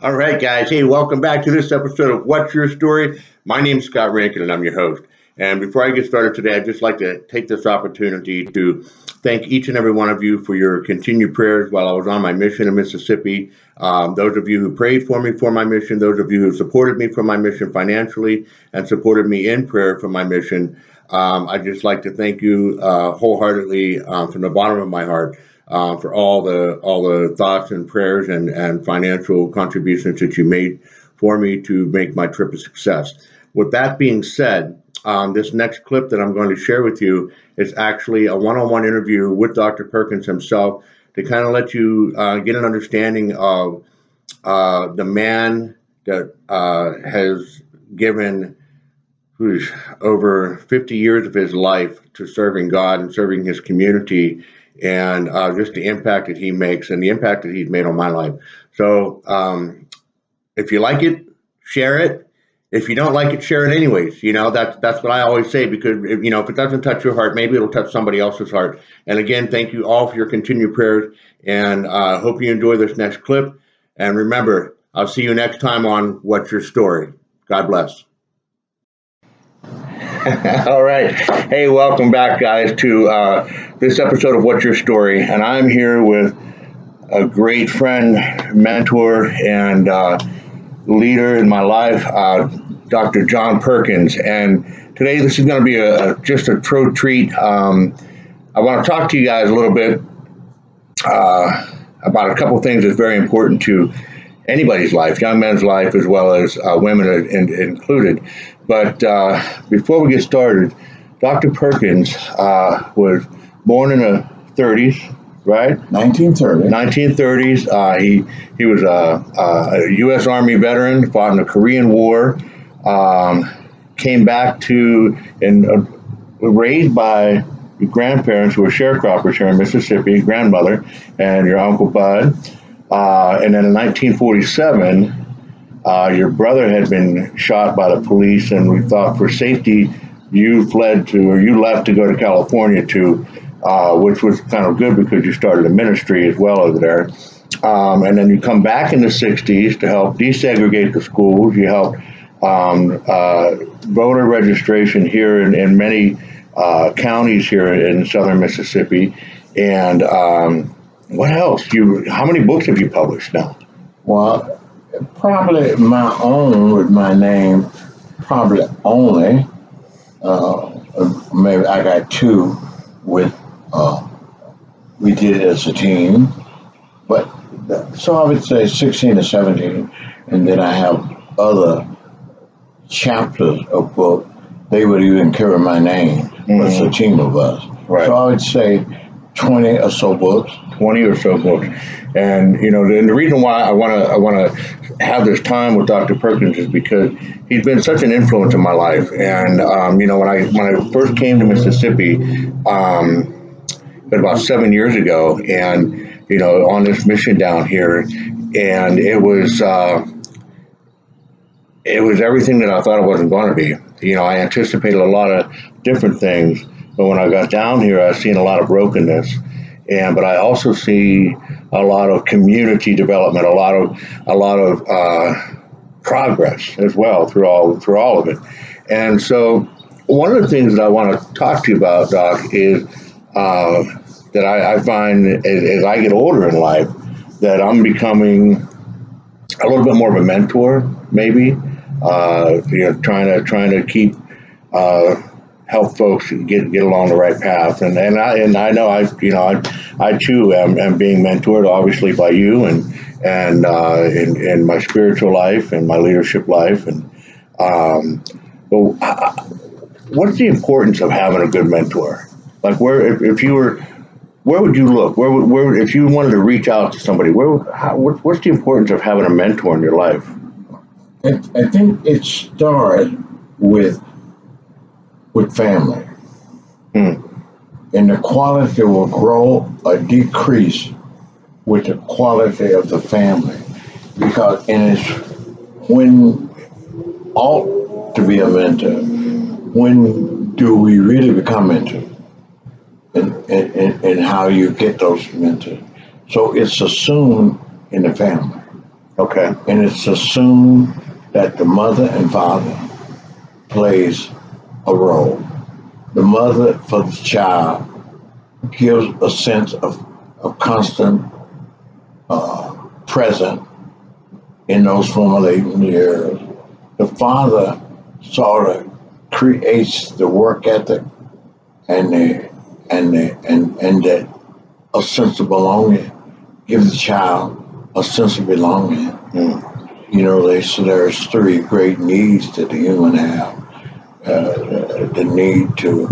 All right, guys. Hey, welcome back to this episode of What's Your Story? My name's Scott Rankin, and I'm your host. And before I get started today, I'd just like to take this opportunity to thank each and every one of you for your continued prayers while I was on my mission in Mississippi. Those of you who prayed for me for my mission, those of you who supported me for my mission financially and supported me in prayer for my mission, I'd just like to thank you wholeheartedly from the bottom of my heart for all the thoughts and prayers and financial contributions that you made for me to make my trip a success. With that being said, this next clip that I'm going to share with you is actually a one-on-one interview with Dr. Perkins himself to kind of let you get an understanding of the man that has given over 50 years of his life to serving God and serving his community, and just the impact that he makes and the impact that he's made on my life. So if you like it, share it. If you don't like it, share it anyways. That's what I always say, because if it doesn't touch your heart, maybe it'll touch somebody else's heart. And again, thank you all for your continued prayers, and hope you enjoy this next clip. And remember, I'll see you next time on What's Your Story. God bless. All right. Hey, welcome back, guys, to this episode of What's Your Story. And I'm here with a great friend, mentor, and leader in my life, Dr. John Perkins. And today, this is going to be just a true treat. I want to talk to you guys a little bit about a couple of things that's very important to anybody's life, young men's life, as well as women included. But before we get started, Dr. Perkins was born in the 30s, right? 1930. 1930s. He was a U.S. Army veteran, fought in the Korean War, came back to and raised by your grandparents who were sharecroppers here in Mississippi, grandmother and your Uncle Bud. And then in 1947, your brother had been shot by the police, and we thought for safety, you left to go to California which was kind of good because you started a ministry as well over there. And then you come back in the 60s to help desegregate the schools. You helped voter registration here in many counties here in southern Mississippi. And what else? How many books have you published now? Well, probably my own with my name, probably only. Maybe I got two with, we did it as a team. But so I would say 16 or 17. And then I have other chapters of books. They would even carry my name. Mm-hmm. It's a team of us. Right. So I would say 20 or so books. 20 or so books. And the reason why I want to have this time with Dr. Perkins is because he's been such an influence in my life. And when I first came to Mississippi, about 7 years ago, and on this mission down here, and it was everything that I thought it wasn't going to be. I anticipated a lot of different things, but when I got down here, I've seen a lot of brokenness. But I also see a lot of community development, a lot of progress as well through all of it. And so one of the things that I want to talk to you about, Doc, is that I find as I get older in life that I'm becoming a little bit more of a mentor, maybe. Trying to keep help folks get along the right path, and I know I too am being mentored, obviously, by you and in my spiritual life and my leadership life, and what's the importance of having a good mentor? Like, where would you look? Where if you wanted to reach out to somebody, what's the importance of having a mentor in your life? I think it starts with family. And the quality will grow or decrease with the quality of the family. Because it's when ought to be a mentor, when do we really become mentors? And how you get those mentors. So it's assumed in the family. Okay. And it's assumed that the mother and father plays a role. The mother for the child gives a sense of constant present in those formulating years. The father sort of creates the work ethic and that a sense of belonging, gives the child a sense of belonging. You know, there's three great needs that the human have: the need to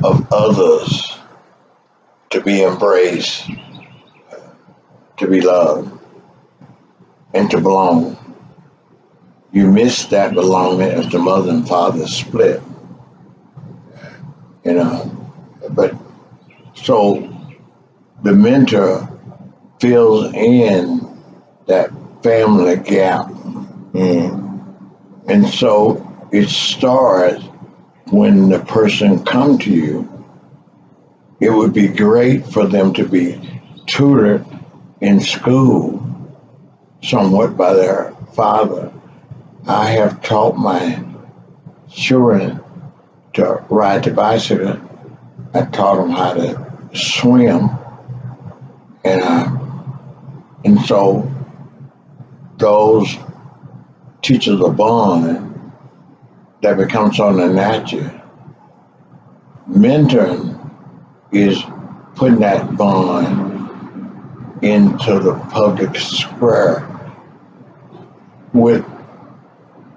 of others, to be embraced, to be loved, and to belong. You miss that belonging if the mother and father split. You know, but so the mentor fills in that family gap. And so it starts when the person come to you. It would be great for them to be tutored in school somewhat by their father. I have taught my children to ride the bicycle. I taught them how to swim, and so those teachers a bond that becomes on the natural. Mentoring is putting that bond into the public square with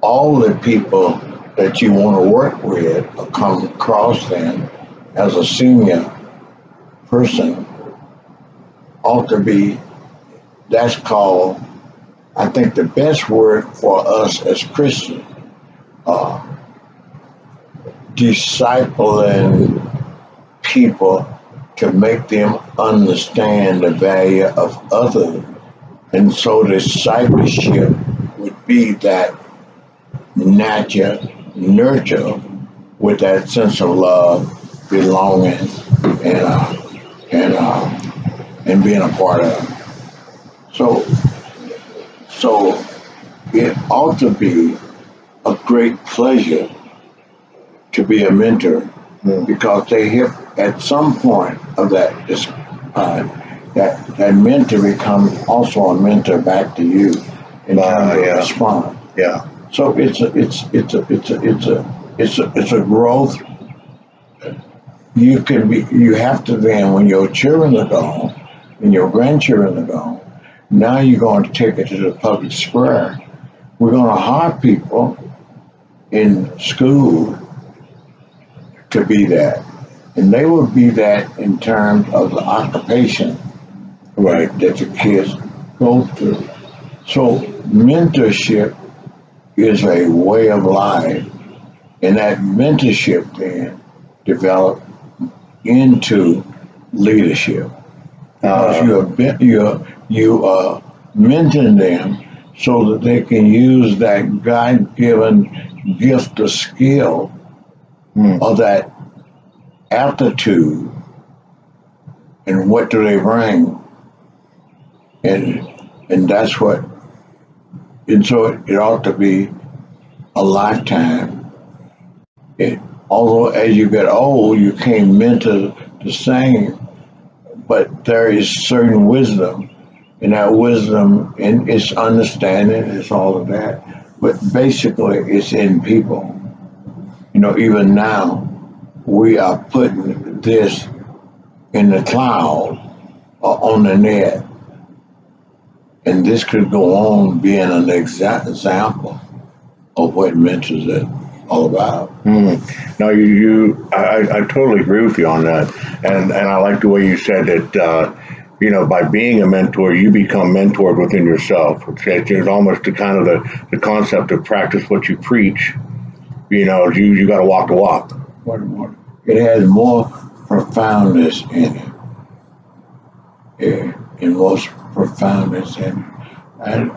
all the people that you want to work with or come across them as a senior person ought to be, that's called, I think the best word for us as Christians, discipling people to make them understand the value of others. And so discipleship would be that natural nurture with that sense of love, belonging, and being a part of. So it ought to be a great pleasure to be a mentor because they hit at some point of that that mentor becomes also a mentor back to you in terms of response. Yeah. So it's a growth. You have to then, when your children are gone and your grandchildren are gone, now you're going to take it to the public square. We're going to hire people in school to be that. And they will be that in terms of the occupation, right, that the kids go through. So mentorship is a way of life, and that mentorship then develop into leadership. You are mentoring them so that they can use that God-given gift or skill or that aptitude, and what do they bring, and that's what. And so it ought to be a lifetime. Although as you get old, you can't mentor the same, but there is certain wisdom, and that wisdom and its understanding, it's all of that. But basically, it's in people. You know, even now, we are putting this in the cloud or on the net. And this could go on being an exact example of what mentors are all about. No, I totally agree with you on that, and I like the way you said that. By being a mentor, you become mentored within yourself. It's almost the kind of the concept of practice what you preach. You got to walk the walk. It has more profoundness in it. In most profoundness in it. And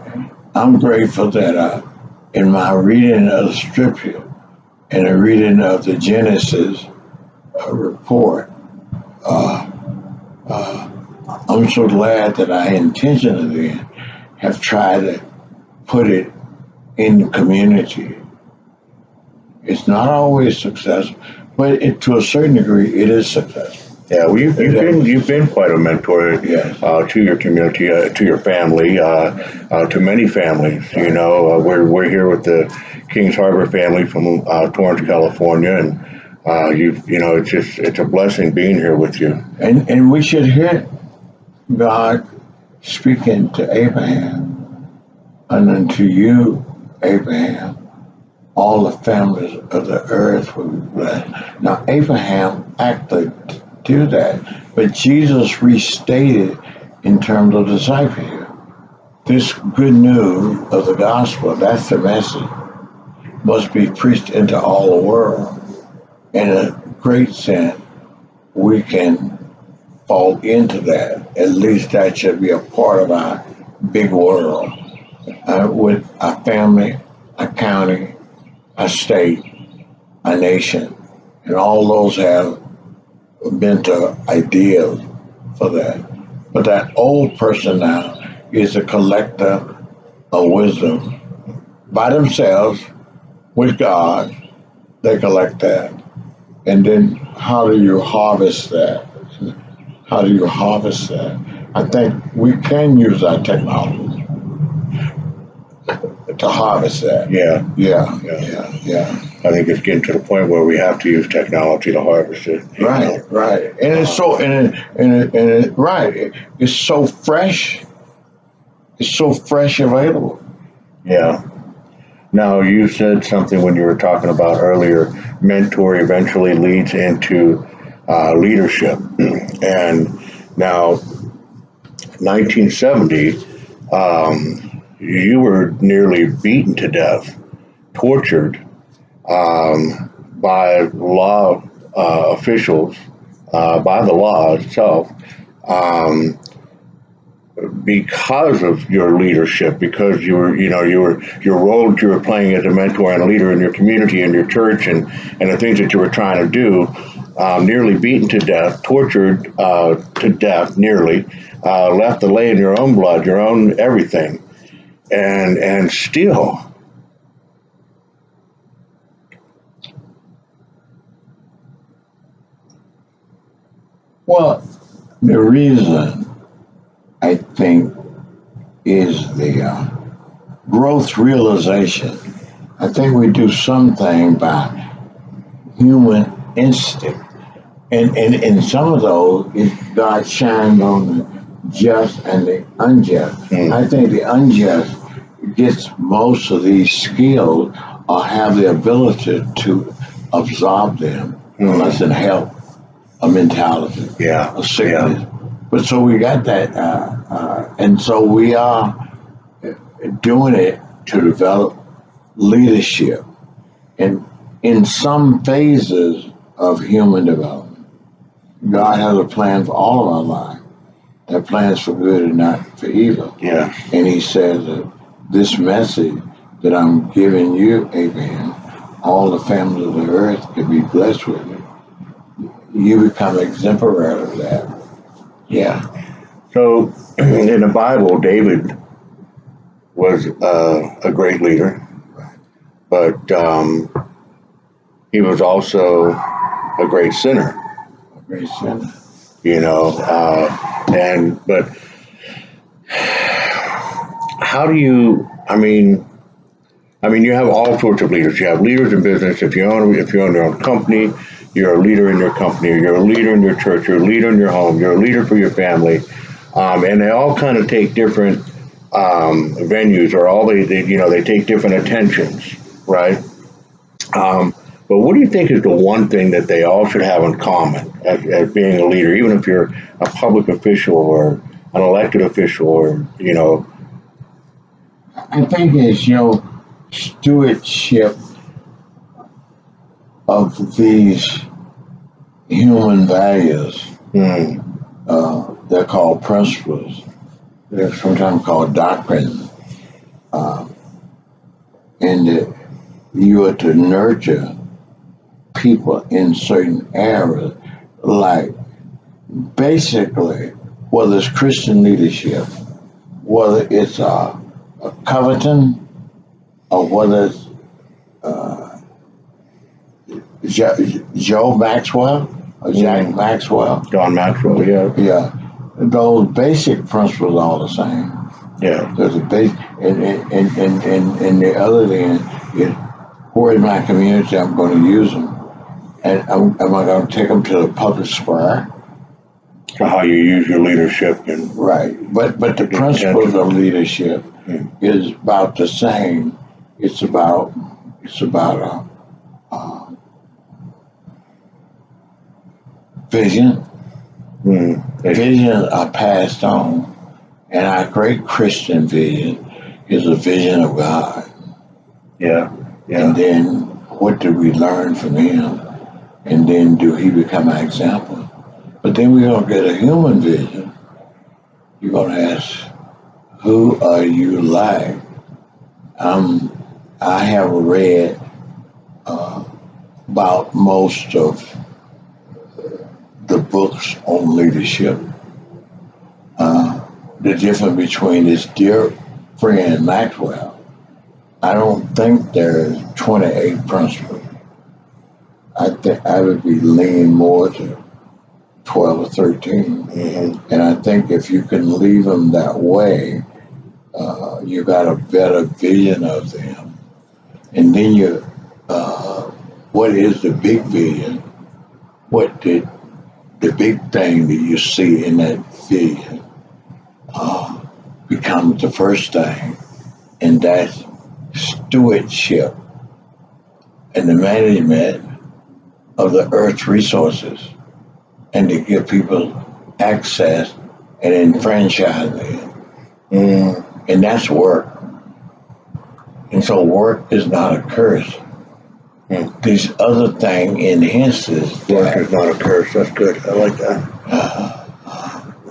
I'm grateful that in my reading of the scripture and the reading of the Genesis report, I'm so glad that I intentionally have tried to put it in the community. It's not always successful, but to a certain degree, it is successful. Yeah, well, you've been quite a mentor Yes. to your community, to your family, to many families. You know, we're here with the Kings Harbor family from Torrance, California, and it's a blessing being here with you. And we should hear God speaking to Abraham, and unto you, Abraham, all the families of the earth will be blessed. Now, Abraham actually do that, but Jesus restated in terms of discipleship. This good news of the gospel, that's the message, must be preached into all the world. In a great sense, we can fall into that. At least that should be a part of our big world. With our family, our county, our state, our nation, and all those have mental ideas for that. But that old person now is a collector of wisdom. By themselves, with God, they collect that. And then how do you harvest that? How do you harvest that? I think we can use our technology to harvest that. Yeah. Yeah. I think it's getting to the point where we have to use technology to harvest it. Right. And it's so right. It's so fresh. It's so fresh available. Yeah. Now, you said something when you were talking about earlier, mentor eventually leads into leadership. And now, 1970, you were nearly beaten to death, tortured by law officials, by the law itself, because of your leadership, because your role that you were playing as a mentor and a leader in your community and your church, and the things that you were trying to do. Nearly beaten to death, tortured to death, nearly left to lay in your own blood, your own everything, and still. Well, the reason I think is the growth realization. I think we do something by human instinct. And some of those, God shines on the just and the unjust. I think the unjust gets most of these skills or have the ability to absorb them unless in health, a mentality, a sickness. But so we got that, and so we are doing it to develop leadership. And in some phases of human development, God has a plan for all of our lives. That plan's for good and not for evil. Yeah. And he says that this message that I'm giving you, Abraham, all the families of the earth can be blessed with it. You become exemplary of that. Yeah. So in the Bible, David was a great leader, but he was also a great sinner. A great sinner. But how do you? I mean, you have all sorts of leaders. You have leaders in business. If you own your own company, you're a leader in your company. You're a leader in your church. You're a leader in your home. You're a leader for your family, and they all kind of take different venues, or they take different attentions, right? But what do you think is the one thing that they all should have in common as being a leader, even if you're a public official or an elected official, or I think it's your stewardship of these human values. They're called principles. They're sometimes called doctrines. And you are to nurture people in certain areas. Like, basically, whether it's Christian leadership, whether it's a Covington, or whether it's Joe Maxwell or Jack Maxwell. John Maxwell, yeah. Yeah, those basic principles are all the same. Yeah. There's a base, and the other end is where in my community I'm going to use them, and am I going to take them to the public square? So how you use your leadership and Right, but the principles of leadership is about the same. It's about vision. Visions are passed on, and our great Christian vision is a vision of God. yeah. And then what do we learn from him? And then do he become our example? But then we're going to get a human vision. You're going to ask, who are you like? I have read about most of the books on leadership. The difference between his dear friend Maxwell, I don't think there's 28 principles. I think I would be leaning more to 12 or 13. And I think if you can leave them that way, you got a better vision of them. And then what is the big vision? What did the big thing that you see in that vision becomes the first thing, and that's stewardship and the management of the earth's resources, and to give people access and enfranchise them. And that's work. And so work is not a curse. This other thing enhances Work is not a curse. That's good. I like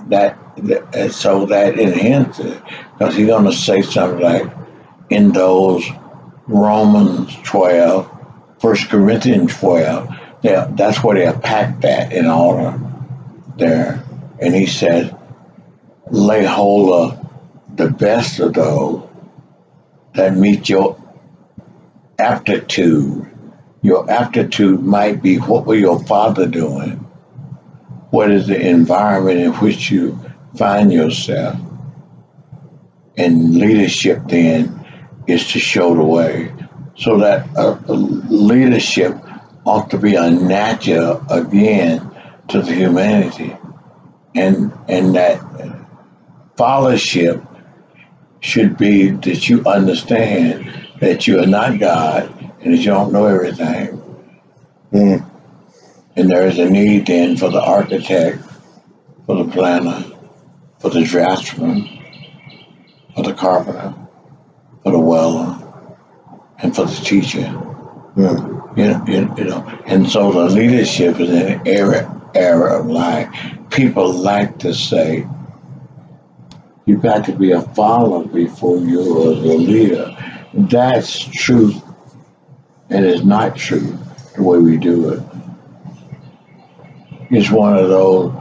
that. So that enhances, because he's going to say something like, in those Romans 12, 1 Corinthians 12, that's where they're packed at in order there. And he said, lay hold of the best of those that meet your aptitude. Your aptitude might be, what were your father doing? What is the environment in which you find yourself? And leadership then is to show the way. So that leadership ought to be a natural again to the humanity. And that followership should be that you understand that you are not God and that you don't know everything. And there is a need then for the architect, for the planner, for the draftsman, for the carpenter, for the welder, and for the teacher. You know. And so the leadership is an era of life. People like to say, you've got to be a follower before you're a leader. That's truth, and it's not true the way we do it. It's one of those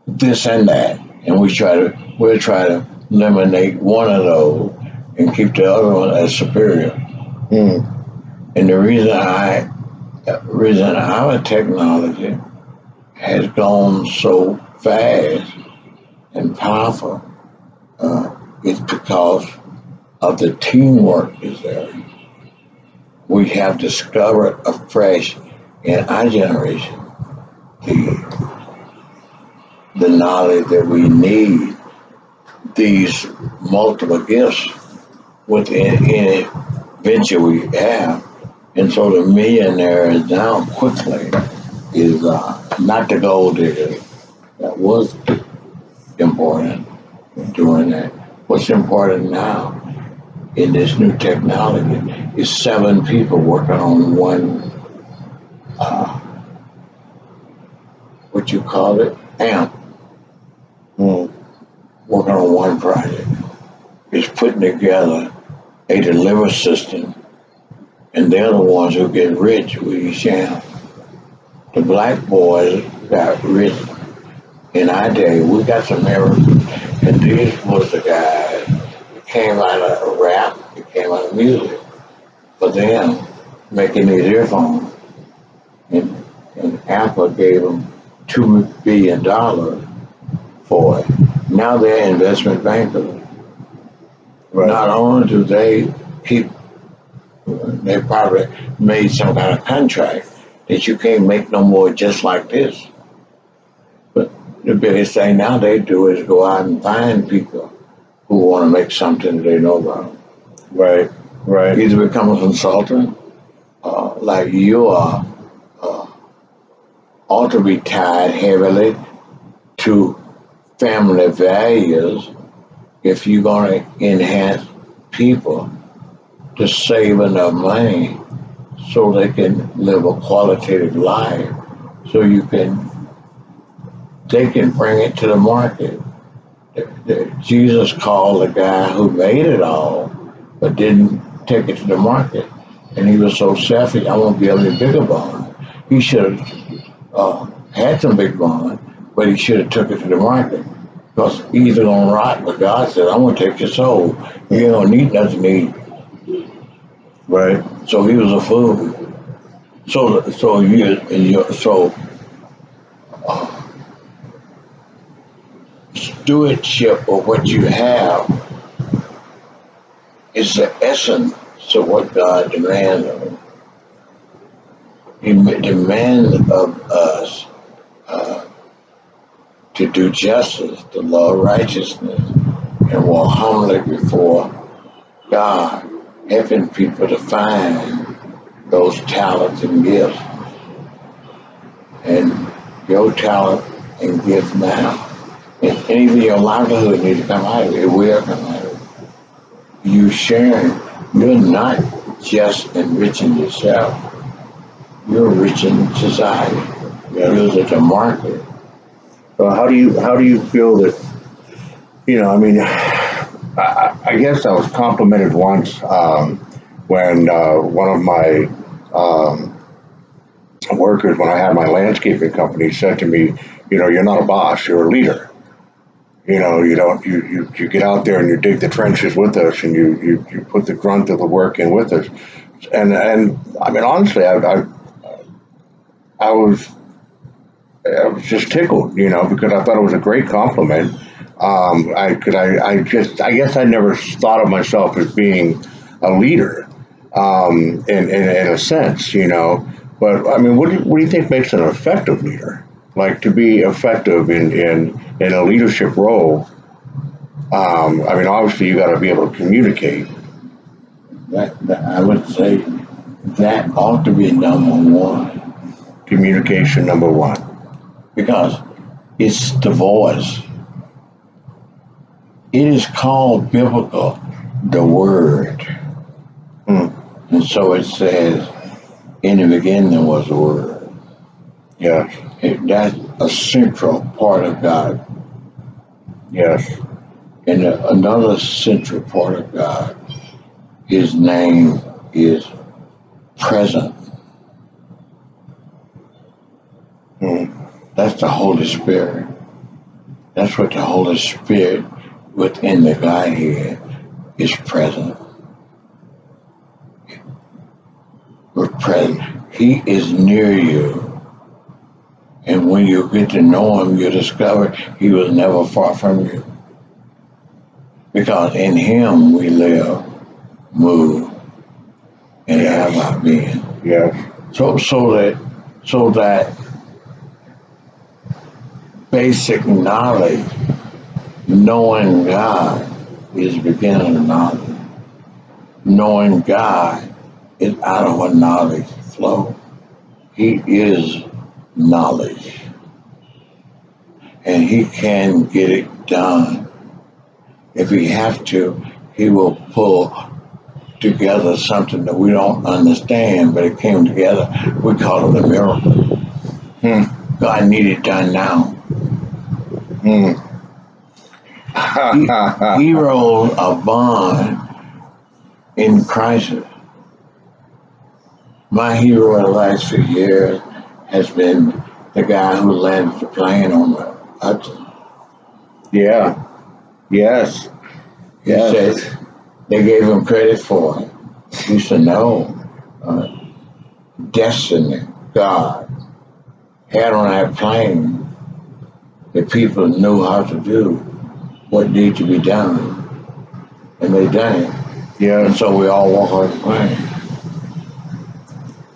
this and that, and we'll try to eliminate one of those and keep the other one as superior. And the reason our technology has gone so fast and powerful is because of the teamwork is there. We have discovered afresh in our generation the knowledge that we need, these multiple gifts within any venture we have. And so the millionaire is now quickly is not the gold digger that was important doing that. What's important now in this new technology is 7 people working on one, what you call it, amp. Working on one project. It's putting together a delivery system, and they're the ones who get rich with each amp. The black boys got rich in our day, we got some miracles. And this was the guy that came out of rap, it came out of music. For them, making these earphones. And Apple gave them $2 billion for it. Now they're investment bankers. Right. Not only do they keep, they probably made some kind of contract that you can't make no more just like this. But the biggest thing now they do is go out and find people who want to make something they know about. Right. Right. Either become a consultant, like you are, ought to be tied heavily to family values if you're going to enhance people to save enough money so they can live a qualitative life, so they can bring it to the market. Jesus called the guy who made it all, but didn't take it to the market. And he was so selfish, I won't be able to bigger bond. He should have had some big bond, but he should have took it to the market. Because he's gonna rot, but God said, I'm gonna take your soul. You don't need nothing to eat. Right. So he was a fool. Stewardship of what you have is the essence of what God demands of us. He demands of us to do justice, to love righteousness, and walk humbly before God, helping people to find those talents and gifts. And your talent and gift now, and even your livelihood needs to come out of it. It will come out of it. You sharing, you're not just enriching yourself, you're enriching society. You're using the market. So how do you feel that, I mean, I guess I was complimented once when one of my workers, when I had my landscaping company, said to me, you're not a boss, you're a leader. You get out there and you dig the trenches with us, and you put the grunt of the work in with us. And I mean, honestly, I was just tickled, because I thought it was a great compliment. I guess I never thought of myself as being a leader, in a sense, But I mean, what do you think makes an effective leader? Like, to be effective in a leadership role, I mean, obviously you got to be able to communicate. That I would say that ought to be number one. Communication, number one. Because it's the voice. It is called biblical, the word. And so it says, in the beginning was the word. Yes. That's a central part of God. Yes. And another central part of God, his name is present. That's the Holy Spirit. That's what the Holy Spirit within the Godhead is present. We're present. He is near you. And when you get to know him, you discover he was never far from you. Because in him we live, move, and have our being. Yes. So that basic knowledge, knowing God, is the beginning of knowledge. Knowing God is out of a knowledge flow. He is knowledge. And he can get it done. If he has to, he will pull together something that we don't understand, but it came together. We call it a miracle. God needed it done now. Heroes are born in crisis. My hero in the last few years has been the guy who landed the plane on the I, Yeah. Yes. he Yes. said they gave him credit for it. He said, no. Destiny, God, had on that plane the people knew how to do what needed to be done, and they done it. Yeah. And so we all walk on the plane.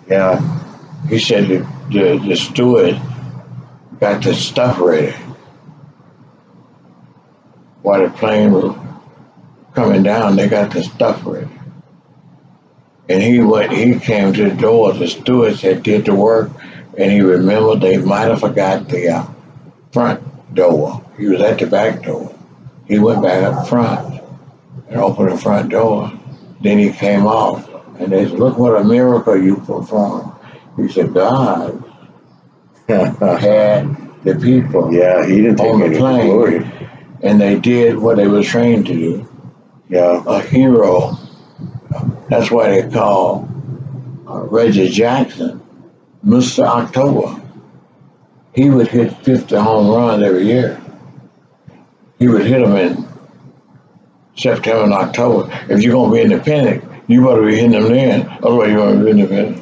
Yeah. He said the steward got the stuff ready while the plane was coming down. They got the stuff ready, and he came to the door. The steward said did the work, and he remembered they might have forgot the front door. He was at the back door. He went back up front and opened the front door. Then he came off, and they said, "Look what a miracle you performed." He said, "God had the people Yeah, he didn't take on the any plane, glory. and they did what they were trained to do. Yeah. A hero. That's why they call Reggie Jackson Mr. October. He would hit 50 home runs every year. He would hit them in September and October. If you're going to be independent, you better be hitting them then. Otherwise, you're going to be independent.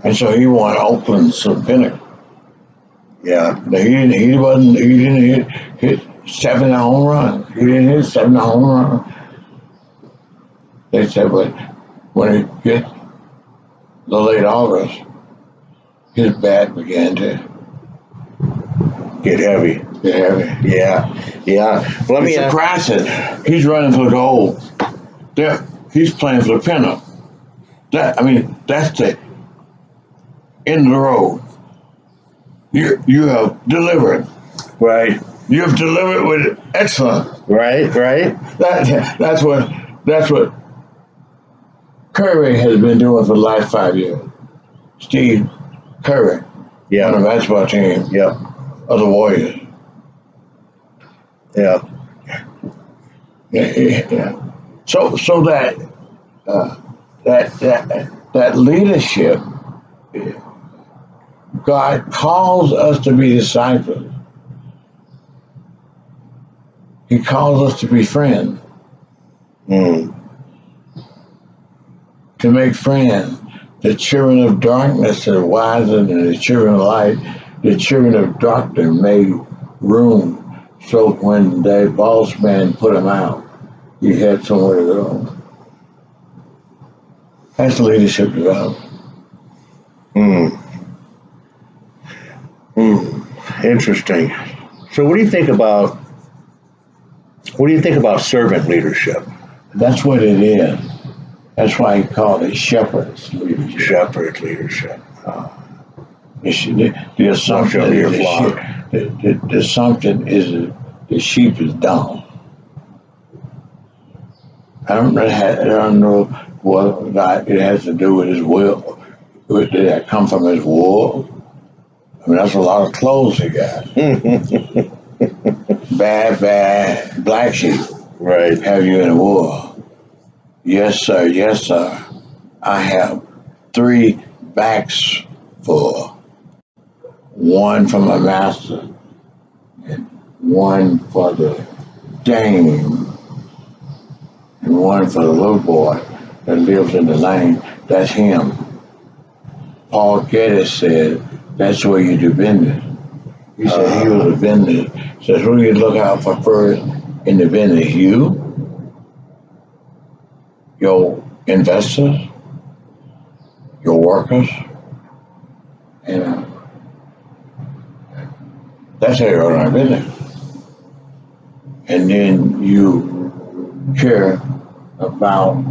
And so he won Oakland's pinnacle. Yeah. Now, he didn't hit 70 home runs. He didn't hit 70 home runs. They said, but when it hit the late August, his bat began to Get heavy. get heavy. Yeah. Yeah. Let me It's a ask. crisis. He's running for the goal. There, he's playing for the pennant. That's the end of the road. You have delivered. Right. You have delivered with excellence. Right. Right. That's what Curry has been doing for the last 5 years. Steve Curry on the Yeah. basketball team Yeah. of the Warriors. Yeah. Yeah. So that leadership, God calls us to be disciples. He calls us to be friends, Mm. to make friends. The children of darkness are wiser than the children of light. The children of darkness made room so when the boss man put him out, he had somewhere to go. That's leadership development. Mm. Mm. Interesting. So, what do you think about servant leadership? That's what it is. That's why he called it shepherd's leadership. Shepherd leadership. The assumption Shepherd your is flock. the assumption is the sheep is dumb. I don't know what it has to do with his will. Did that come from his wool? I mean, that's a lot of clothes he got. Bad black sheep Right. have you in the wool. Yes, sir. Yes, sir. I have 3 backs full. One for my master, and one for the dame, and one for the little boy that lives in the lane. That's him. Paul Getty said, that's where you do business. He said he was a business. He says, who do you look out for first in the business? You? Your investors? Your workers? And that's how you run our business. And then you care about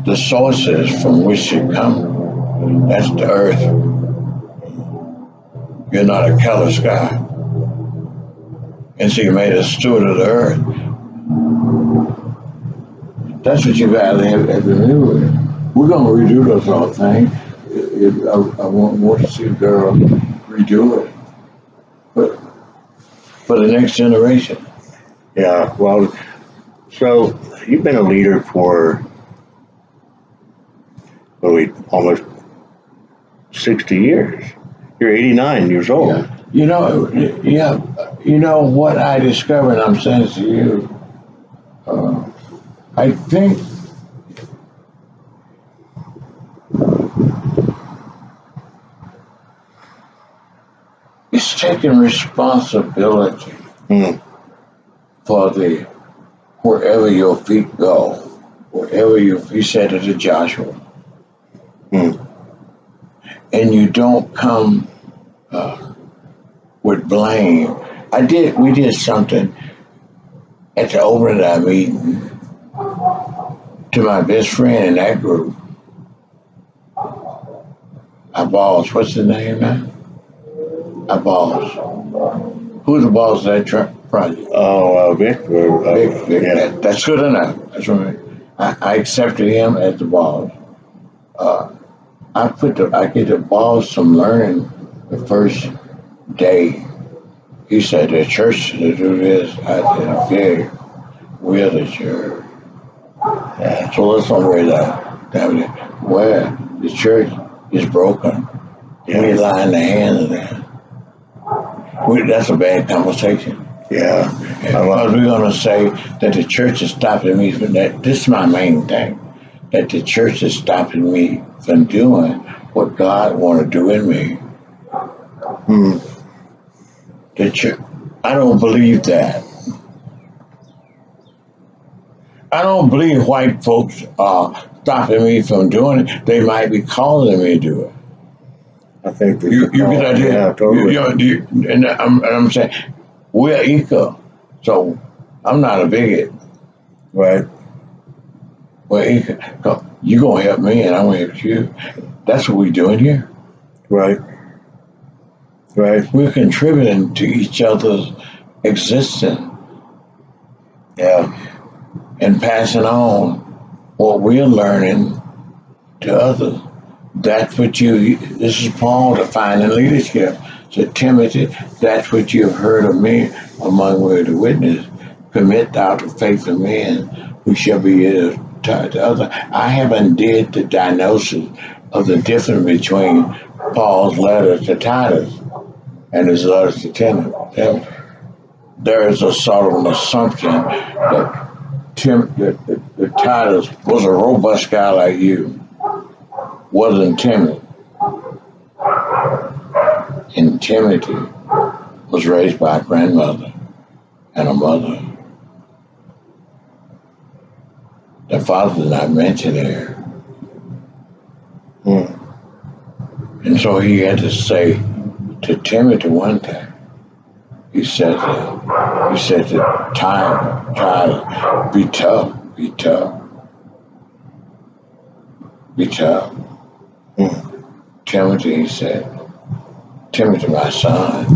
the sources from which it comes. That's the earth. You're not a color sky. And so you made a steward of the earth. That's what you gotta have to do with it. We're gonna redo this whole thing. I want to see the girl redo it. But for the next generation. Yeah. Well, so you've been a leader for almost 60 years. You're 89 years old. You know, yeah, you know what I discovered, I'm saying to you, I think it's taking responsibility Mm. for the wherever your feet go, wherever you said it to Joshua, Mm. and you don't come with blame. We did something at the opening of our meeting to my best friend in that group, our boss. What's his name now? Our boss. Who's the boss of that project? Oh, Vic. Vic. Yeah. That's good enough. That's right. I accepted him as the boss. I get the boss some learning the first day. He said the church to do this. I said, okay, we're the church. Yeah, so let's already that where the church is broken. Yeah. We lie in the hands of them. That's a bad conversation. Yeah. Because we're going to say that the church is stopping me from that. This is my main thing. That the church is stopping me from doing what God want to do in me. Mm. The church, I don't believe that. I don't believe white folks are stopping me from doing it. They might be causing me to do it. I think that You get that? Yeah, totally. And I'm saying we're equal, so I'm not a bigot. Right. We're equal. You gonna help me, and I'm gonna help you. That's what we're doing here. Right. Right. We're contributing to each other's existence. Yeah. And passing on what we're learning to others. That's what this is Paul defining leadership. So Timothy, that's what you've heard of me among the witness. Commit thou to faith of men who shall be to others. I haven't did the diagnosis of the difference between Paul's letter to Titus and his letters to Timothy. There is a sort of an assumption that the Titus was a robust guy like you, wasn't timid. And Timothy was raised by a grandmother and a mother. The father did not mention there. Mm. And so he had to say to Timothy one time, he said to Titus, be tough. Mm. Timothy, he said, Timothy, my son.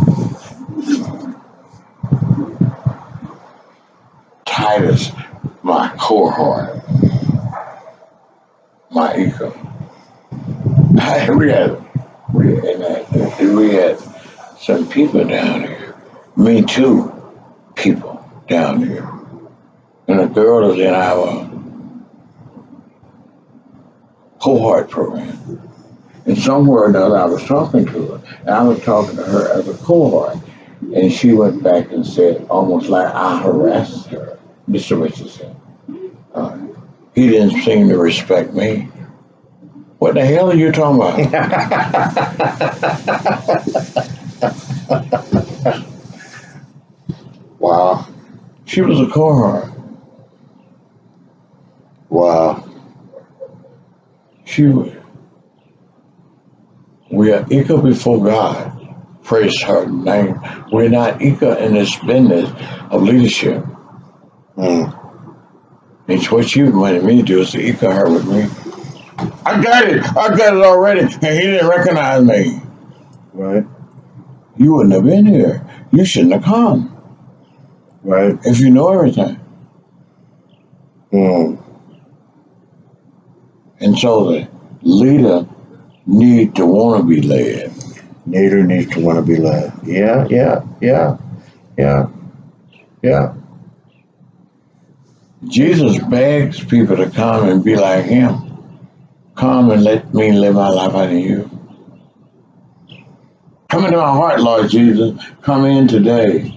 Titus, my cohort, my ego. We had some people down here. Me too, people down here. And the girl is in our cohort program. And somewhere or another, I was talking to her, and I was talking to her as a cohort. And she went back and said, almost like I harassed her. This is what she said. He didn't seem to respect me. What the hell are you talking about? Wow. She was a cohort. Wow. We are equal before God. Praise her name. We're not equal in this business of leadership. Mm. It's what you wanted me to do is to equal her with me. I got it already. And he didn't recognize me. Right. You wouldn't have been here. You shouldn't have come. Right. If you know everything. Mm. And so the leader need to want to be led. Leader needs to want to be led. Yeah. Jesus begs people to come and be like him. Come and let me live my life out of you. Come into my heart, Lord Jesus. Come in today.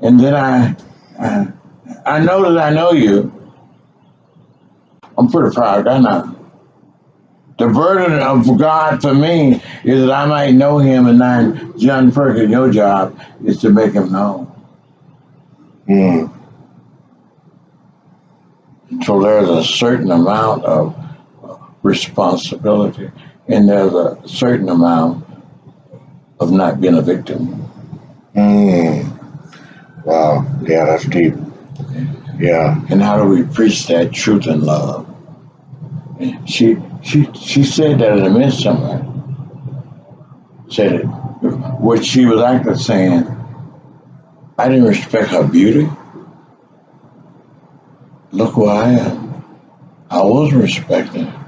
And then I know that I know you. I'm pretty proud, I know. The burden of God for me is that I might know him, and not John Perkins, your job is to make him known. Mm. So there's a certain amount of responsibility, and there's a certain amount of not being a victim. Mm. Wow. Yeah, that's deep. Yeah. And how do we preach that truth and love? And she said that in a minute somewhere. Said it. What she was actually saying, I didn't respect her beauty. Look who I am. I was respecting her.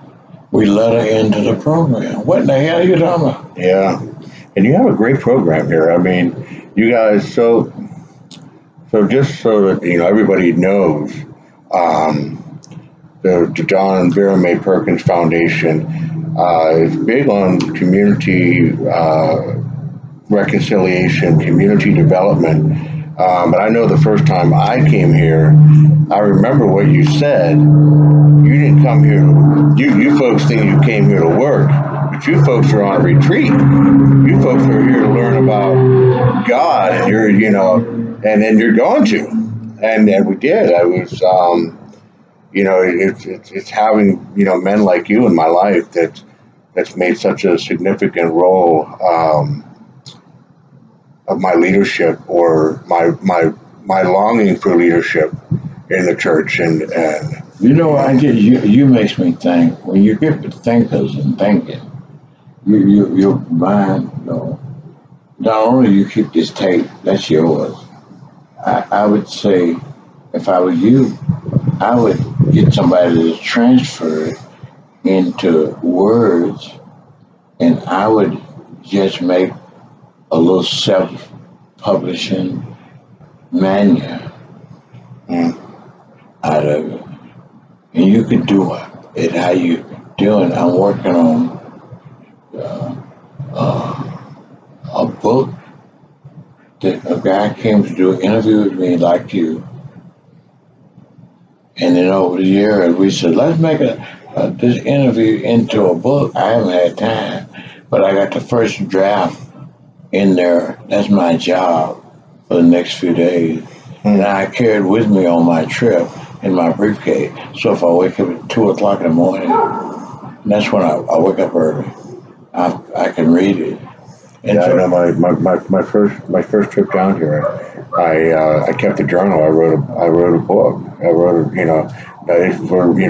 We let her into the program. What in the hell are you talking about? Yeah. And you have a great program here. I mean, you guys, so just so that, everybody knows, the John and Vera Mae Perkins Foundation is big on community reconciliation, community development. But I know the first time I came here, I remember what you said. You didn't come here. You folks think you came here to work, but you folks are on a retreat. You folks are here to learn about God, and and then you're going to, and we did. I was, it's having men like you in my life that's made such a significant role of my leadership, or my longing for leadership in the church, and I get you makes me think. When you get to thinkers and thinking, your mind, not only you keep this tape, that's yours. I would say, if I was you, I would get somebody to transfer it into words, and I would just make a little self-publishing manual out of it. And you could do it how you doing. I'm working on a book that a guy came to do an interview with me like you. And then over the years, we said, let's make this interview into a book. I haven't had time, but I got the first draft in there. That's my job for the next few days. And I carried with me on my trip in my briefcase. So if I wake up at 2 o'clock in the morning, and that's when I wake up early, I can read it. And I know my first trip down here, I kept a journal. I wrote a book.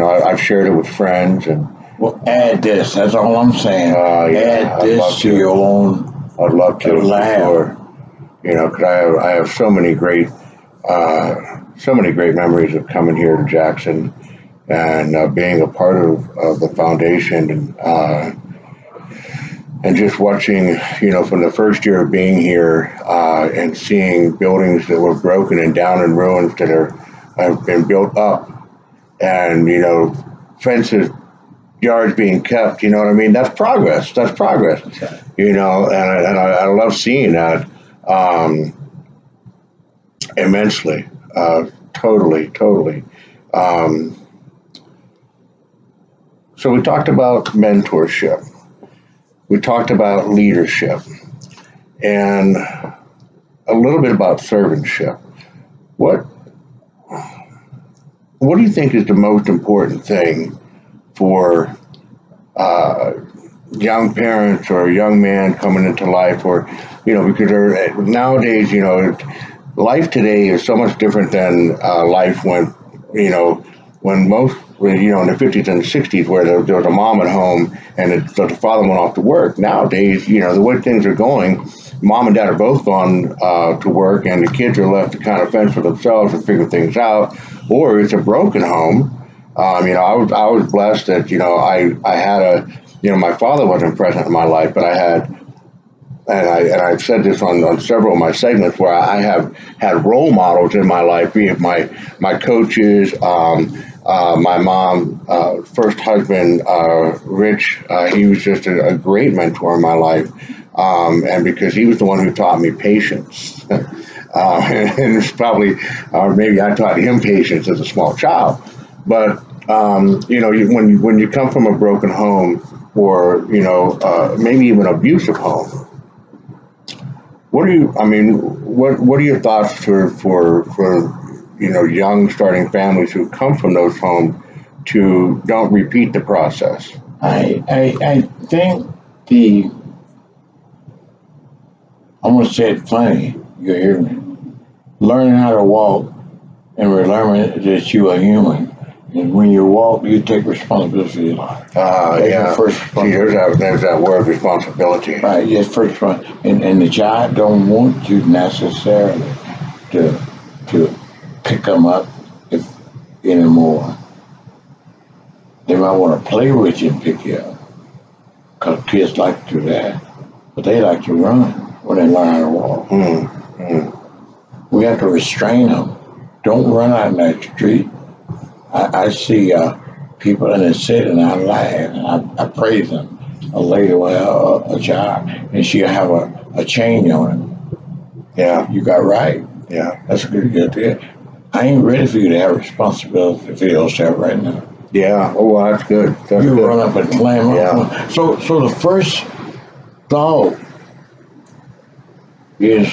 I've shared it with friends, and well, add this. That's all I'm saying. Add this to your own. I'd love to, for sure. Because I have so many great memories of coming here to Jackson and being a part of the foundation, and just watching, from the first year of being here, and seeing buildings that were broken and down in ruins that have been built up, and, fences, yards being kept, you know what I mean? That's progress. That's progress. And I love seeing that immensely. Totally. So we talked about mentorship. We talked about leadership, and a little bit about servantship. What do you think is the most important thing for young parents or a young man coming into life, or because nowadays, life today is so much different than life when most, in the 50s and 60s, where there was a mom at home and the father went off to work. Nowadays, the way things are going, mom and dad are both gone to work, and the kids are left to kind of fend for themselves and figure things out, or it's a broken home. I was blessed that I had my father wasn't present in my life, but I had. And I've said this on several of my segments, where I have had role models in my life, be it my coaches, my mom, first husband, Rich. He was just a great mentor in my life. And because he was the one who taught me patience. And it's probably, or maybe I taught him patience as a small child. But when you come from a broken home, or maybe even abusive home, what are your thoughts for young starting families who come from those homes to don't repeat the process? I think I'm gonna say it funny, you hear me? Learning how to walk and remembering that you are human. And when you walk, you take responsibility for your life. Yeah. See, there's that word, responsibility. Right, yes, first one. And the child don't want you necessarily to pick them up anymore. They might want to play with you and pick you up. Because kids like to do that. But they like to run when they learn how to walk. We have to restrain them. Don't run out in that street. I see people in the city and I laugh and I praise them. A lady with a child and she'll have a chain on it. Yeah. You got right. Yeah. That's a good idea. I ain't ready for you to have responsibility for yourself right now. Yeah. Oh, well, that's good. You run up and climb up. Yeah. So the first thought is,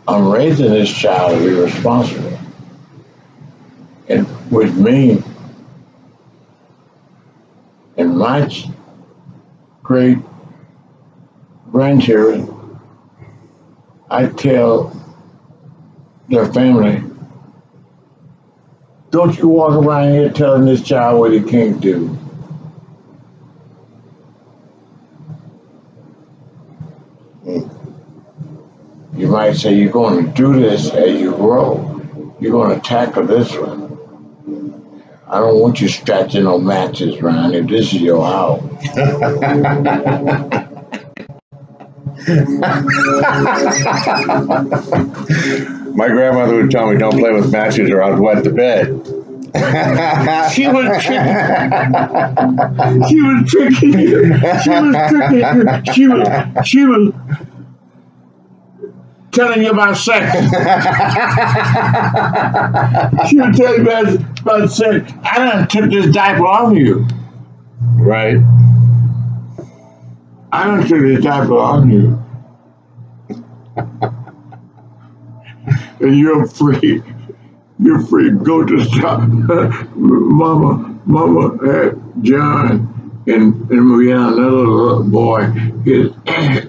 I'm raising this child to be responsible. And with me and my great grandchildren, I tell their family, don't you walk around here telling this child what he can't do. You might say you're going to do this as you grow. You're going to tackle this one. I don't want you scratching no matches around here. This is your house. My grandmother would tell me, don't play with matches or I'll wet the bed. She was tricking. She was tricking you. She was telling you about sex. She would tell you about sex. I done took this diaper off you. Right. I done took this diaper off you. And you're free. You're free. Go to stop. Mama had John, and we had another little boy, his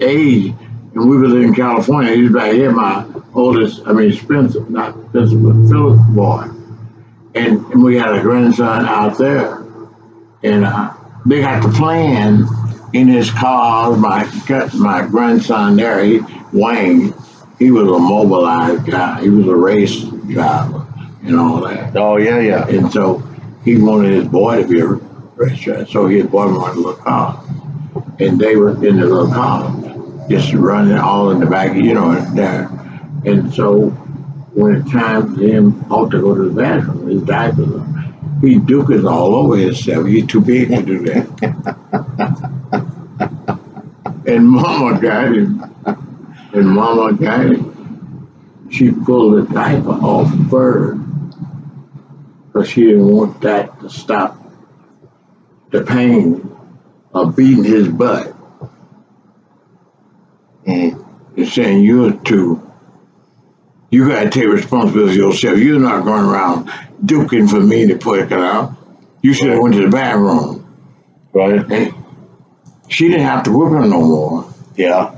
age, and we were in California. He's back here, my oldest, Spencer, not Spencer, but Philip boy. And we had a grandson out there. And they got the plan in his car. My grandson there, Wayne, he was a mobilized guy. He was a race driver and all that. Oh, yeah. And so he wanted his boy to be a race driver. So his boy wanted a little car. And they were in the little car, just running all in the back, there. And so when it's time for him to go to the bathroom, his diapers, he dukes all over himself. He's too big to do that. And Mama got him. She pulled the diaper off first because she didn't want that to stop the pain of beating his butt. And saying, you got to take responsibility yourself. You're not going around duking for me to put it out. You should have went to the bathroom. Right. And she didn't have to whip him no more. Yeah.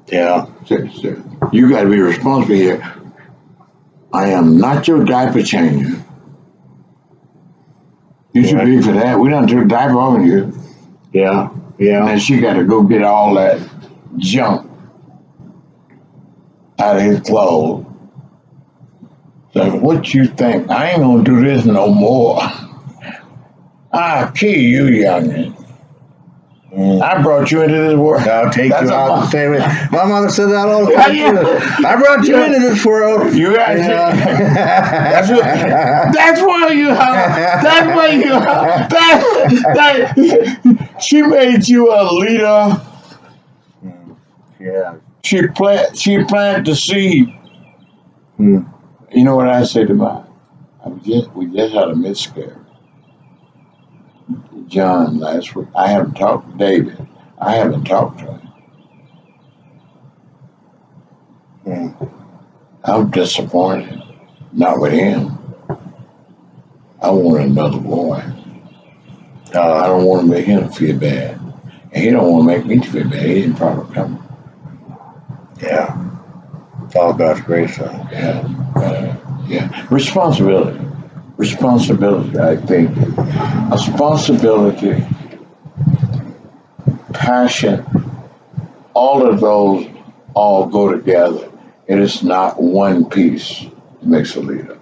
So, you got to be responsible here. I am not your diaper changer. You should be for that. We done took a diaper off you. Yeah. And then she got to go get all that junk out of his clothes. So what you think? I ain't gonna do this no more. I'll kill you, youngin'. I brought you into this world. I'll take That's you out a- the same way. My mother said that all the time. too. I brought you into this world. You got that's why you that she made you a leader. Yeah. She planted the seed. Hmm. You know what I said to we just had a miscarriage. John last week. I haven't talked to David. I haven't talked to him. I'm disappointed. Not with him. I want another boy. I don't want to make him feel bad. And he don't want to make me feel bad. He didn't probably come. Yeah. It's all God's grace, though. Yeah. Responsibility. I think. Responsibility, passion, all of those all go together. It is not one piece that makes a leader.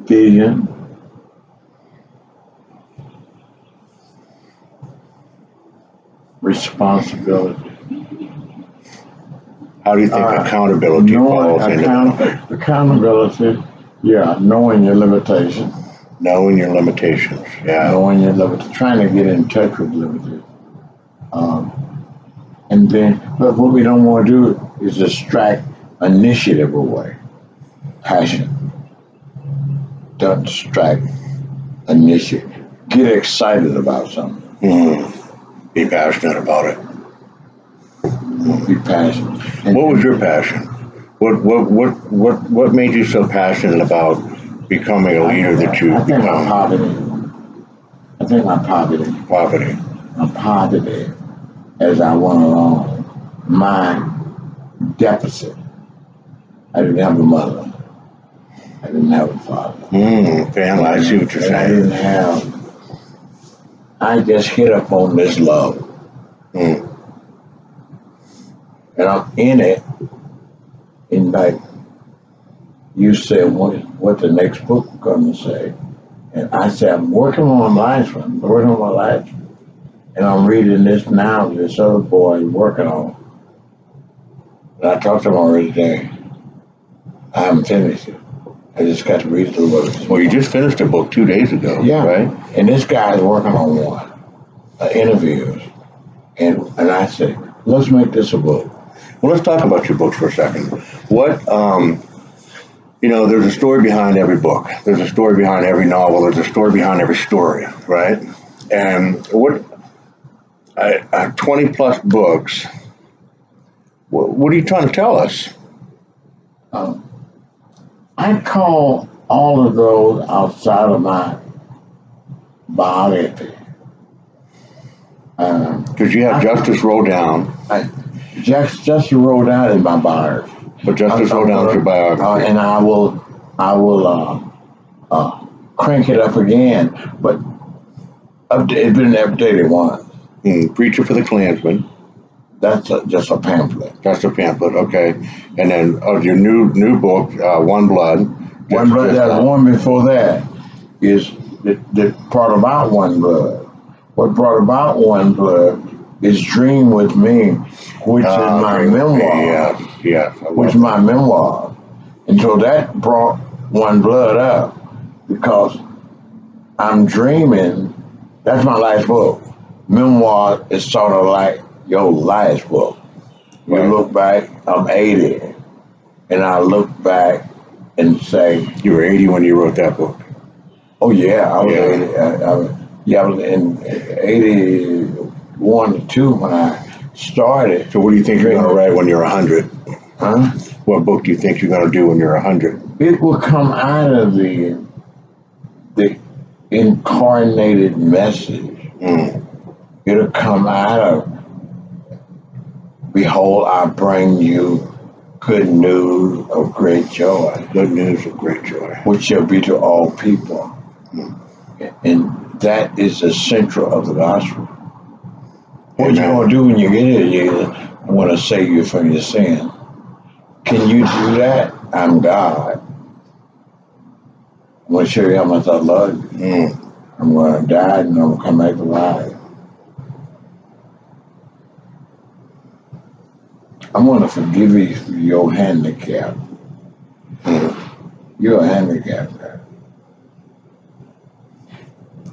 Vision, responsibility. How do you think accountability falls into that? Accountability, yeah, knowing your limitations. Knowing your limitations, yeah. Knowing your limitations, trying to get in touch with limitations. And then, but what we don't want to do is distract initiative away. Passion. Don't distract initiative. Get excited about something. Be passionate about it. Be passionate. What was your passion? What made you so passionate about becoming a leader that you I think become? my poverty. Poverty. My poverty as I went along. My deficit. I didn't have a mother. I didn't have a father. Family, I see what you're And I saying. didn't have. I just hit up on this love. And I'm in it. And like you said, what the next book going to say? And I said, I'm working on my life. And I'm reading this now. This other boy is working on. And I talked to him already today. I haven't finished it. I just got to read through it. Well, you just finished a book 2 days ago, right? And this guy's working on one, interviews. And I said, let's make this a book. Well, let's talk about your books for a second. There's a story behind every book. There's a story behind every novel. There's a story behind every story, right? And 20 plus books. What are you trying to tell us? I call all of those outside of my biography. Because you have Justice Roll Down. Justice Roll Down is my biography. But Justice Roll Down is your biography. And I will crank it up again. But it's been updated once. Preacher for the Klansman. That's just a pamphlet. That's a pamphlet, okay. And then your new book, One Blood. One Blood, there's one before that is that brought about One Blood. What brought about One Blood is Dream With Me, which is my memoir. Yes. Which is my memoir. And so that brought One Blood up because I'm dreaming. That's my last book. Memoir is sort of like your last book. You look back, I'm 80, and I look back and say, you were 80 when you wrote that book. Oh yeah, I was 80. I was in 81 to 2 when I started. So what do you think you're going to write when you're 100? Huh? What book do you think you're going to do when you're 100? It will come out of the incarnated message. It'll come out of, behold, I bring you good news of great joy. Good news of great joy. Which shall be to all people. And that is the central of the gospel. What you're going to do when you get here, Jesus, I want to save you from your sin. Can you do that? I'm God. I'm going to show you how much I love you. I'm going to die and I'm going to come back alive. I'm going to forgive you for your handicap. You're a handicap.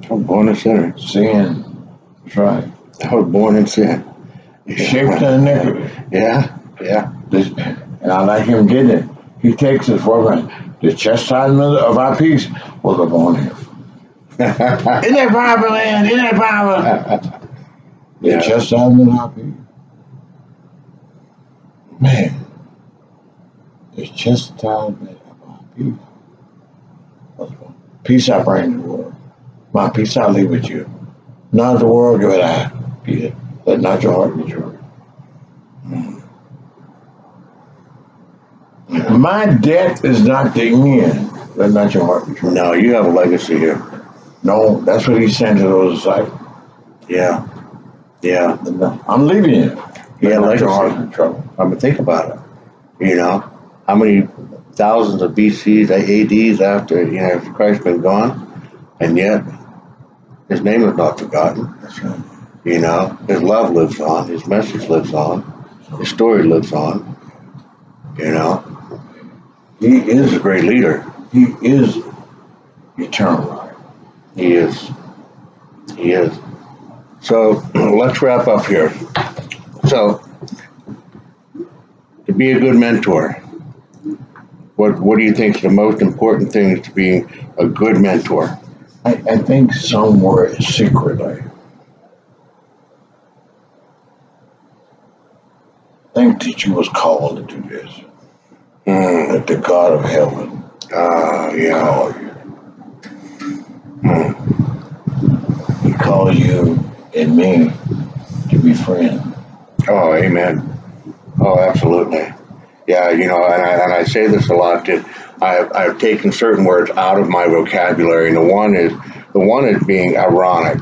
I was born in sin. Sin. That's right. I was born in sin. Shaped in iniquity. Yeah, yeah. And I like him getting it. He takes it for granted. The chastisement of our peace was upon him. Isn't that powerful, man? Isn't that powerful? The chastisement of our peace. Man, the chastisement of our peace was upon him. Peace I bring to the world. My peace I leave with you. Not the world give it I, Peter. Let not your heart be troubled. My death is not the end. Let not your heart be troubled. No, you have a legacy here. No, that's what he's saying to those disciples. Yeah. Yeah. I'm leaving you. Yeah, Let not legacy. your heart be troubled. I mean, think about it. You know, how many thousands of BCs, ADs after, Christ's been gone, and yet his name is not forgotten. That's right. You know, his love lives on, his message lives on, his story lives on. You know, He he's is a great leader. he is eternal life. He is. He is. So let's wrap up here. So, to be a good mentor, what do you think is the most important things to being a good mentor? I think somewhere secretly, think that you was called to do this. That the God of heaven Yeah. called you. He called you and me to be friends. Oh, amen. Oh, absolutely. Yeah, and I say this a lot. That I've taken certain words out of my vocabulary, and the one is being ironic.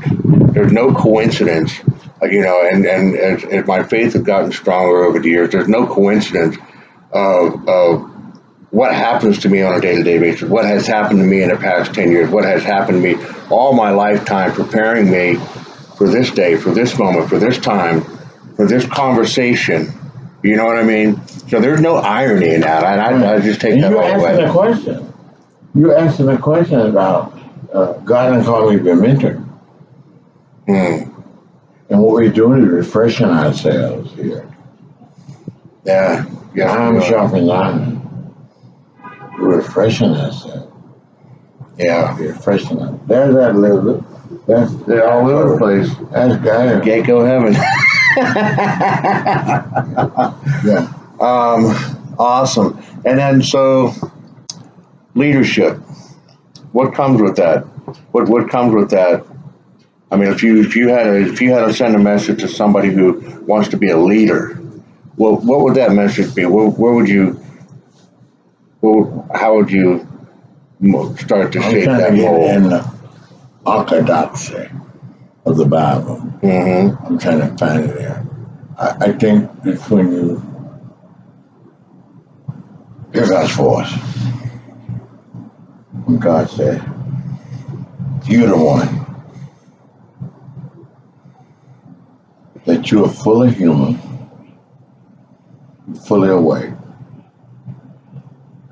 There's no coincidence, and as my faith has gotten stronger over the years, there's no coincidence of what happens to me on a day-to-day basis, what has happened to me in the past 10 years, what has happened to me all my lifetime, preparing me for this day, for this moment, for this time, for this conversation. You know what I mean? So there's no irony in that. I just take that all away. You're asking a question about God and calling me to be a mentor. And what we're doing is refreshing ourselves here. Yeah. Yes, I'm sharpening iron. We're refreshing ourselves. Yeah. Refreshing us. There's that little. They're all over the place. That's God. Gecko heaven. Yeah. Awesome. And then so leadership. What comes with that? What comes with that? I mean, if you had to send a message to somebody who wants to be a leader, well, what would that message be? How would you start to shape that mold? In the orthodoxy of the Bible. Mm-hmm. I'm trying to find it there. I think between you, here's God's voice. When God said, you're the one that you are fully human, fully awake.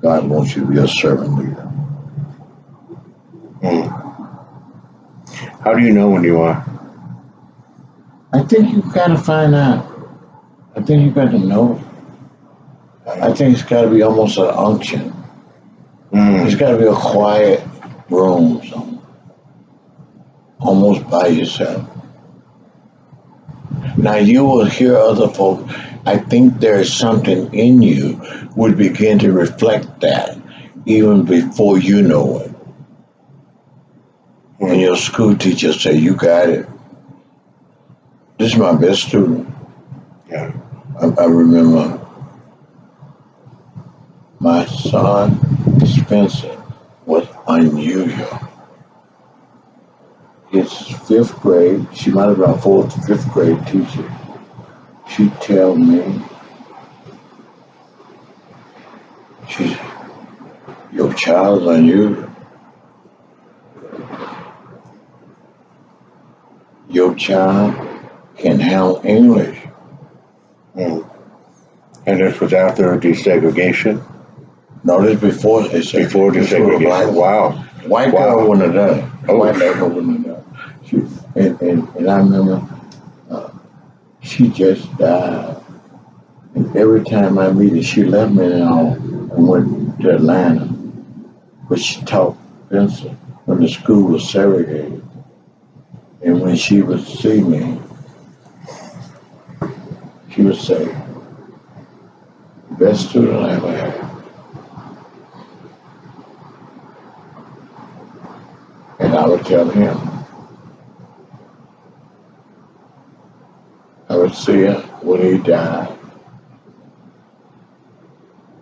God wants you to be a servant leader. How do you know when you are? I think you've got to find out. I think you've got to know. I think it's got to be almost an unction. It's got to be a quiet room, somewhere, almost by yourself. Now you will hear other folks. I think there's something in you would begin to reflect that even before you know it. And your school teacher say, you got it. This is my best student. Yeah. I remember my son, Spencer, was unusual. His fifth grade, she might have been a fourth or fifth grade teacher. She'd tell me, your child's unusual. child can handle English. Mm. And this was after desegregation? No, this before Before desegregation. Wow. White Wow. girl wouldn't have done it. Oh. White lady wouldn't have done it. And I remember she just died. And every time I meet her, she left me and went to Atlanta. But she taught Vincent when the school was segregated. And when she would see me, she would say, best student I ever had. And I would tell him. I would see her when he died.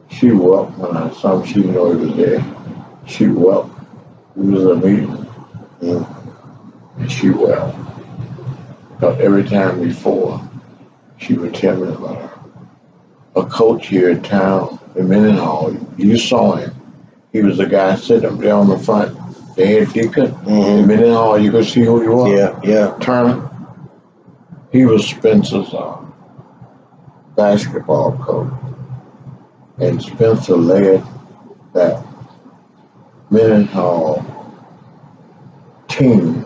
She wept when I saw him. She didn't know he was dead. She wept. It was a meeting. And she wept. Because every time before, she would tell me about her. A coach here in town, in Mendenhall, you saw him. He was the guy sitting up there on the front, the head deacon. In Mendenhall, you could see who he was. Yeah. Turner. He was Spencer's basketball coach. And Spencer led that Mendenhall team.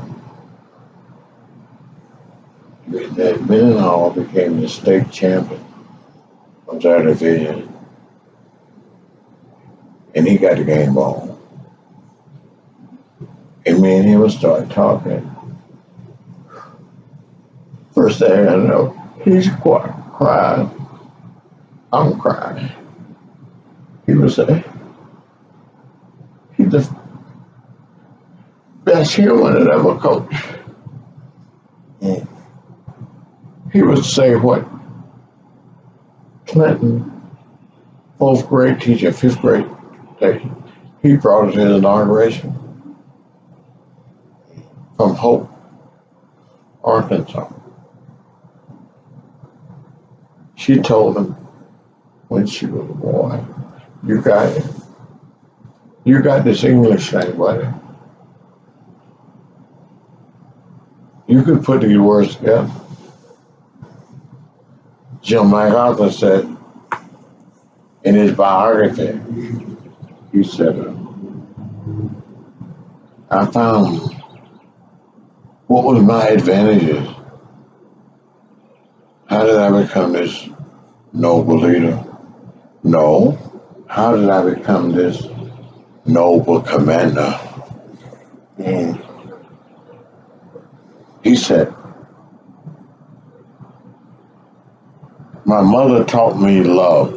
That Mendenhall became the state champion of their division. And he got the game ball. And me and him would start talking. First thing I know, he's crying. I'm crying. He would say, he's the best human that ever coached. He would say what Clinton, fourth grade teacher, fifth grade teacher, he brought us his inauguration from Hope, Arkansas. She told him when she was a boy, you got it. You got this English thing, buddy. You could put these words together. Jim MacArthur said in his biography, he said, I found what was my advantages. How did I become this noble leader? No. How did I become this noble commander? He said, my mother taught me love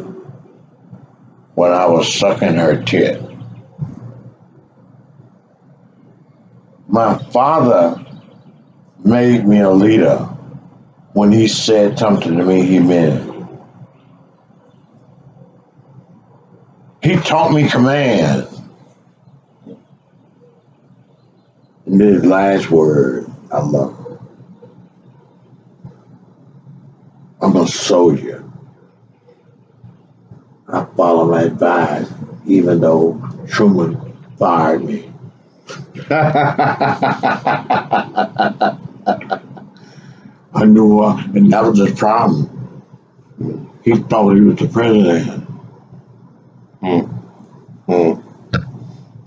when I was sucking her tit. My father made me a leader when he said something to me, he meant it. He taught me command. And his last word, I love it. I'm a soldier. I follow my advice, even though Truman fired me. I knew, and that was his problem. He thought he was the president.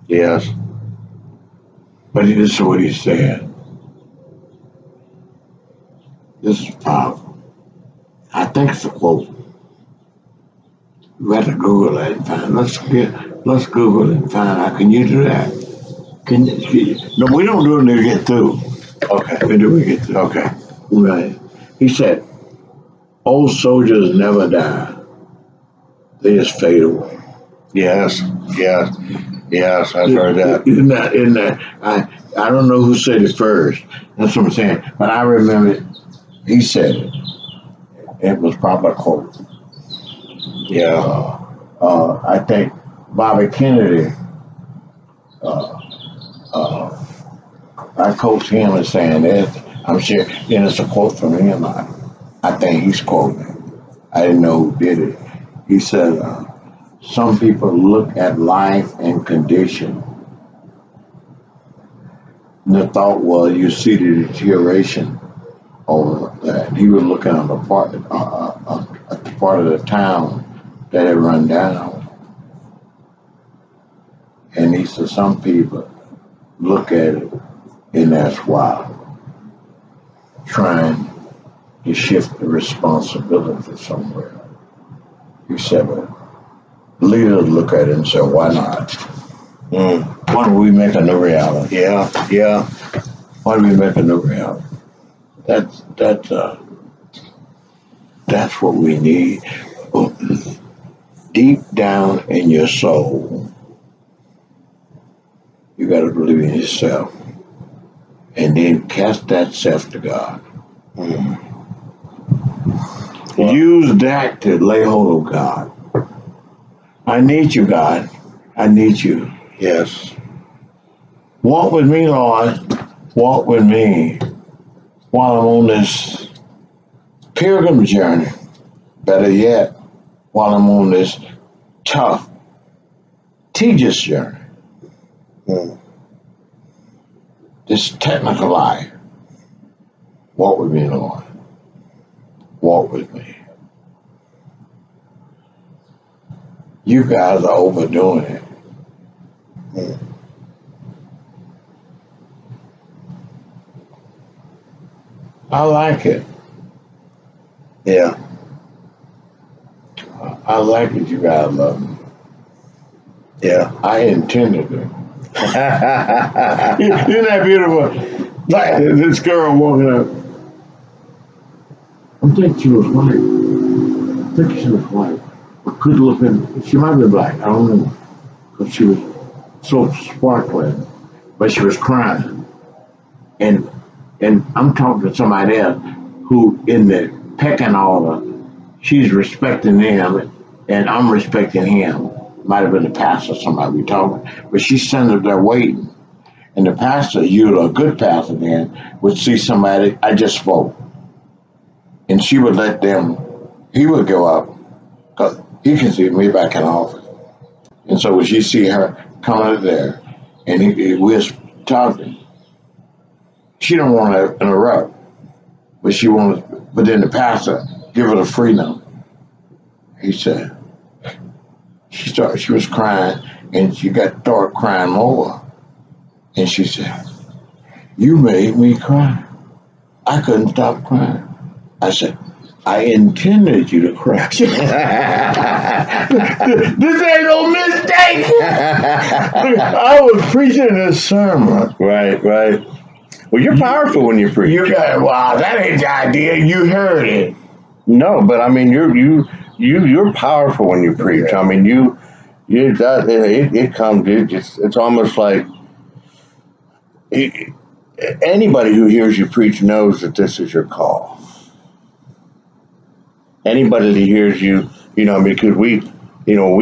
Yes. But this is what he said. This is powerful. I think it's a quote. We have to Google it and find. Let's Google it and find out. Can you do that? No, we don't do it until we get through. Okay. Until we get through. Okay. Right. He said, old soldiers never die. They just fade away. Yes. I've heard that. Isn't that? I don't know who said it first. That's what I'm saying. But I remember it. He said it. It was probably a quote. Yeah. I think Bobby Kennedy, I coached him as saying that. I'm sure, then it's a quote from him. I think he's quoting. I didn't know who did it. He said, some people look at life and condition. And the thought was, you see the deterioration over that. He was looking at the part of the town that had run down. And he said, some people look at it and that's why, trying to shift the responsibility somewhere. He said, well, leaders look at it and say, why not? Why don't we make a new reality? Yeah, yeah. Why do we make a new reality? That's what we need. Deep down in your soul, you got to believe in yourself, and then cast that self to God. Well, Use that to lay hold of God. I need you, God. I need you. yes. Walk with me, Lord. Walk with me while I'm on this pilgrim journey. Better yet, while I'm on this tough, tedious journey. This technical life. Walk with me, Lord. Walk with me. You guys are overdoing it. I like it. Yeah. I like it. You guys love me. Yeah. I intended it. Isn't that beautiful? Like this girl walking up. I think she was white. I think she was white. I could look in. She might be black. I don't know. Because she was so sparkling. But she was crying. And I'm talking to somebody else who in the pecking order, she's respecting him and I'm respecting him. Might have been the pastor, somebody we talking. But she's sitting up there waiting. And the pastor, you're a good pastor then, would see somebody, I just spoke. And she would let them, he would go up, because he can see me back in the office. And so when she see her come out there, and we're talking, she don't want to interrupt, but then the pastor give her the freedom. He said, she was crying, and she started crying more. And she said, you made me cry. I couldn't stop crying. I said, I intended you to cry. This ain't no mistake. I was preaching this sermon. Right, right. Well, you're powerful when you preach. Wow, that ain't the idea. You heard it. No, but I mean, you're powerful when you preach. I mean, it comes. It's almost like anybody who hears you preach knows that this is your call. Anybody that hears you, because we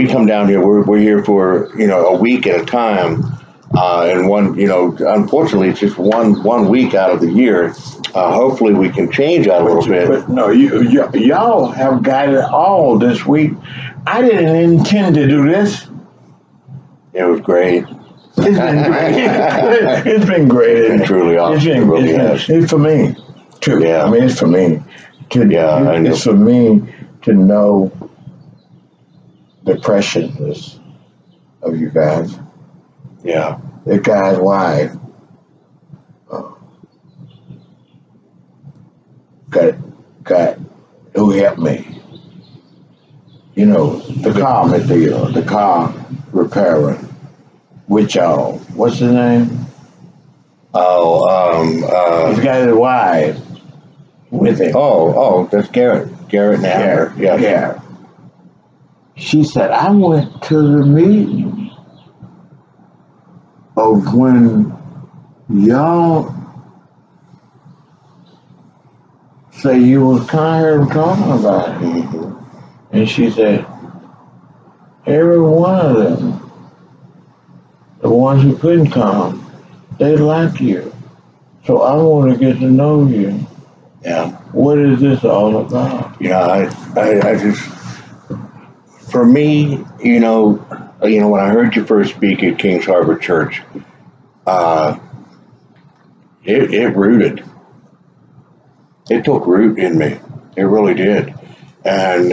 come down here, we're here for a week at a time, and unfortunately, it's just one week out of the year. Hopefully, we can change that a little bit. But no, y'all have got it all this week. I didn't intend to do this. It was great. It's been great. It's been great. It's been truly awesome. It's for me too. Yeah. I mean, it's for me. I know. It's for me to know the preciousness of you guys. Yeah. The guy's wife got who helped me. The car material, the car repairer. With y'all. What's his name? He's got his wife with him. Oh, that's Garrett. Garrett and Amber. Yeah. Garrett. She said, I went to the meeting of when y'all say you was kind of talking about it. Mm-hmm. And she said, every one of them, the ones who couldn't come, they like you. So I want to get to know you. Yeah. What is this all about? Yeah, I just, for me, when I heard you first speak at Kings Harbor Church, it rooted. it took root in me. It really did. And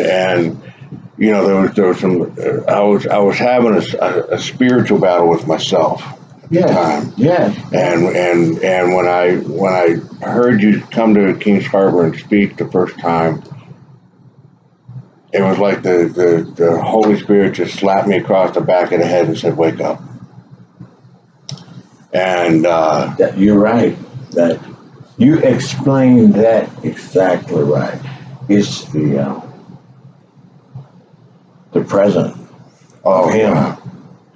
you know, there was some. I was having a spiritual battle with myself at the time. Yeah. And when I heard you come to Kings Harbor and speak the first time, it was like the Holy Spirit just slapped me across the back of the head and said, "Wake up." And You're right. That you explained that exactly right. It's the present of him.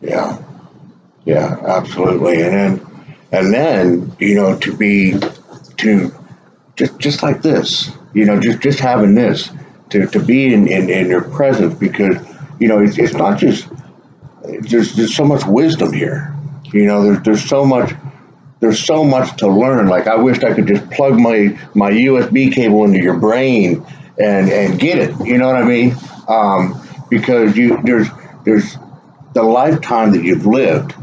Yeah, absolutely. And then you know, to just like this, you know, just having this to be in your presence, because you know it's not just there's so much wisdom here. You know, there's so much to learn. Like, I wished I could just plug my USB cable into your brain and get it. You know what I mean? Because there's the lifetime that you've lived,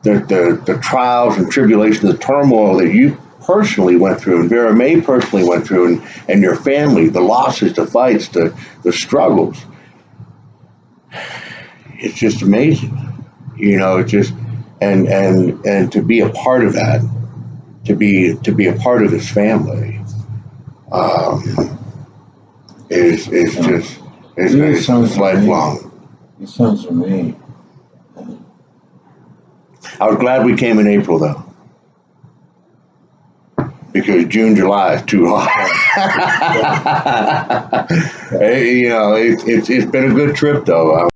the trials and tribulations, the turmoil that you personally went through, and Vera May personally went through, and your family, the losses, the fights, the struggles. It's just amazing. You know, it's just and to be a part of that, to be a part of this family, is just it's lifelong. It sounds to me. I was glad we came in April though, because June, July is too hot. You know, it's been a good trip though.